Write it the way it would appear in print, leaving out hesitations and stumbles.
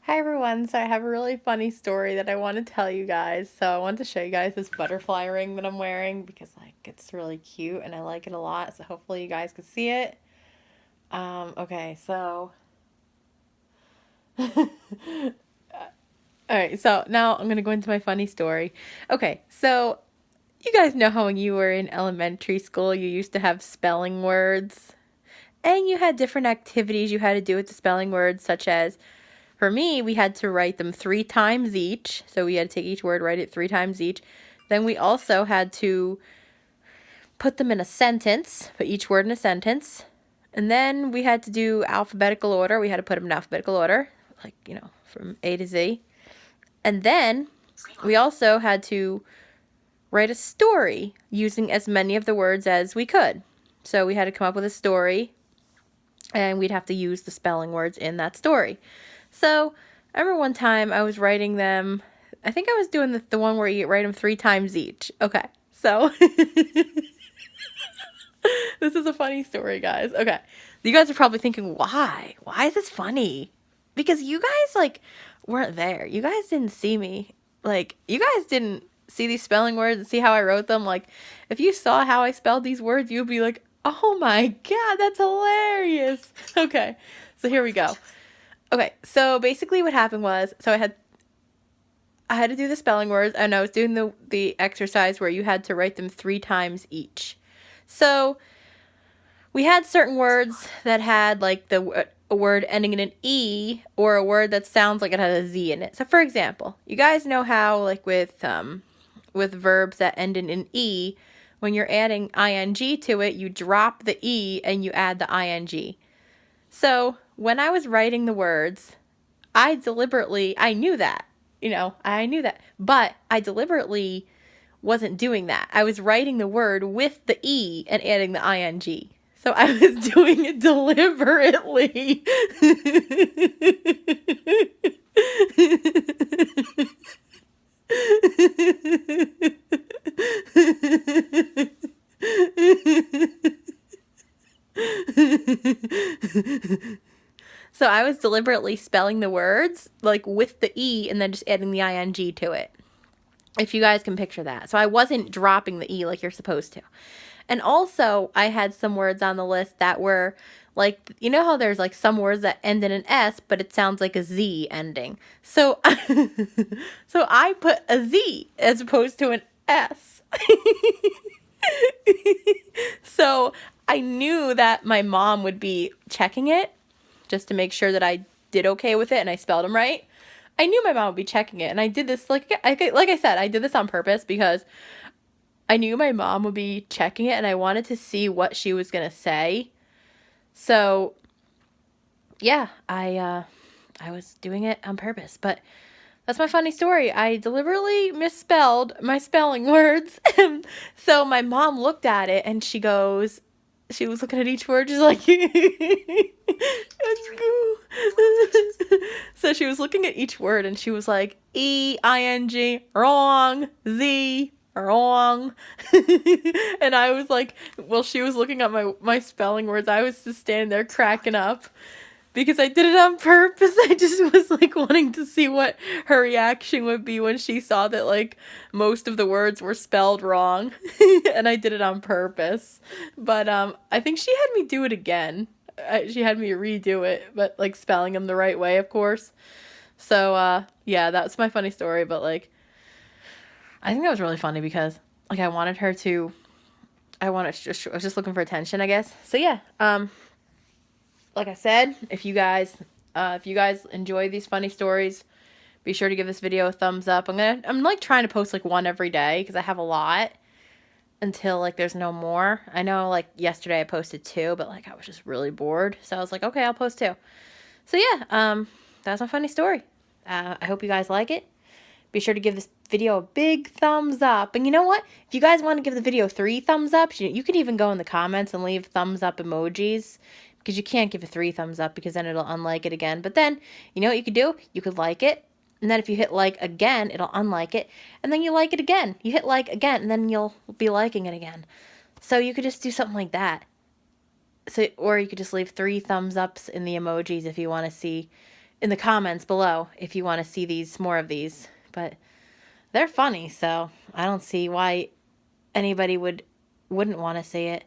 Hi everyone, so I have a really funny story that I want to tell you guys. So I wanted to show you guys this butterfly ring that I'm wearing because it's really cute and I like it a lot. So hopefully you guys can see it. Okay, so Alright, so now I'm gonna go into my funny story. Okay, so you guys know how when you were in elementary school you used to have spelling words? And you had different activities you had to do with the spelling words, such as for me, we had to write them 3 times each. So we had to take each word, write it 3 times each. Then we also had to put them in a sentence, put each word in a sentence. And then we had to do alphabetical order. We had to put them in alphabetical order, like, from A to Z. And then we also had to write a story using as many of the words as we could. So we had to come up with a story, and we'd have to use the spelling words in that story. So I remember one time I was writing them. I think I was doing the one where you write them 3 times each. Okay, so this is a funny story, guys. Okay, you guys are probably thinking, why? Why is this funny? Because you guys weren't there. You guys didn't see me. You guys didn't see these spelling words and see how I wrote them. If you saw how I spelled these words, you'd be like, oh my god, that's hilarious. Okay, so here we go. Okay, so basically what happened was, I had to do the spelling words, and I was doing the exercise where you had to write them 3 times each. So we had certain words that had a word ending in an E, or a word that sounds like it had a Z in it. So for example, you guys know how with verbs that end in an E, when you're adding ing to it, you drop the E and you add the ing. So when I was writing the words, I knew that, I knew that, but I deliberately wasn't doing that. I was writing the word with the E and adding the ing. So I was doing it deliberately. So I was deliberately spelling the words with the E and then just adding the ing to it. If you guys can picture that. So I wasn't dropping the E like you're supposed to. And also, I had some words on the list that were how there's some words that end in an S, but it sounds like a Z ending. So, so I put a Z as opposed to an S. So I knew that my mom would be checking it just to make sure that I did okay with it and I spelled them right. I knew my mom would be checking it, and I did this like I said, I did this on purpose because I knew my mom would be checking it, and I wanted to see what she was gonna say. So, yeah, I was doing it on purpose, but that's my funny story. I deliberately misspelled my spelling words. So my mom looked at it and she was looking at each word, just like, so she was looking at each word and she was like, E-I-N-G, wrong, Z, wrong. And I was like, well, she was looking at my spelling words. I was just standing there cracking up because I did it on purpose. I just was wanting to see what her reaction would be when she saw that most of the words were spelled wrong. And I did it on purpose. But I think she had me do it again. She had me redo it, but spelling them the right way, of course. So yeah, that's my funny story, but I think that was really funny because I wanted her to I was just looking for attention, I guess. So yeah, like I said, if you guys enjoy these funny stories, be sure to give this video a thumbs up. I'm trying to post one every day because I have a lot until there's no more. I know yesterday I posted 2, but I was just really bored. So I was like, okay, I'll post 2. So yeah, that's my funny story. I hope you guys like it. Be sure to give this video a big thumbs up. And you know what? If you guys want to give the video 3 thumbs up, you can even go in the comments and leave thumbs up emojis. Because you can't give a 3 thumbs up because then it'll unlike it again. But then, you know what you could do? You could like it. And then if you hit like again, it'll unlike it. And then you like it again. You hit like again, and then you'll be liking it again. So you could just do something like that. Or you could just leave 3 thumbs ups in the emojis if you want to see in the comments below if you want to see more of these. But they're funny, so I don't see why anybody wouldn't want to see it.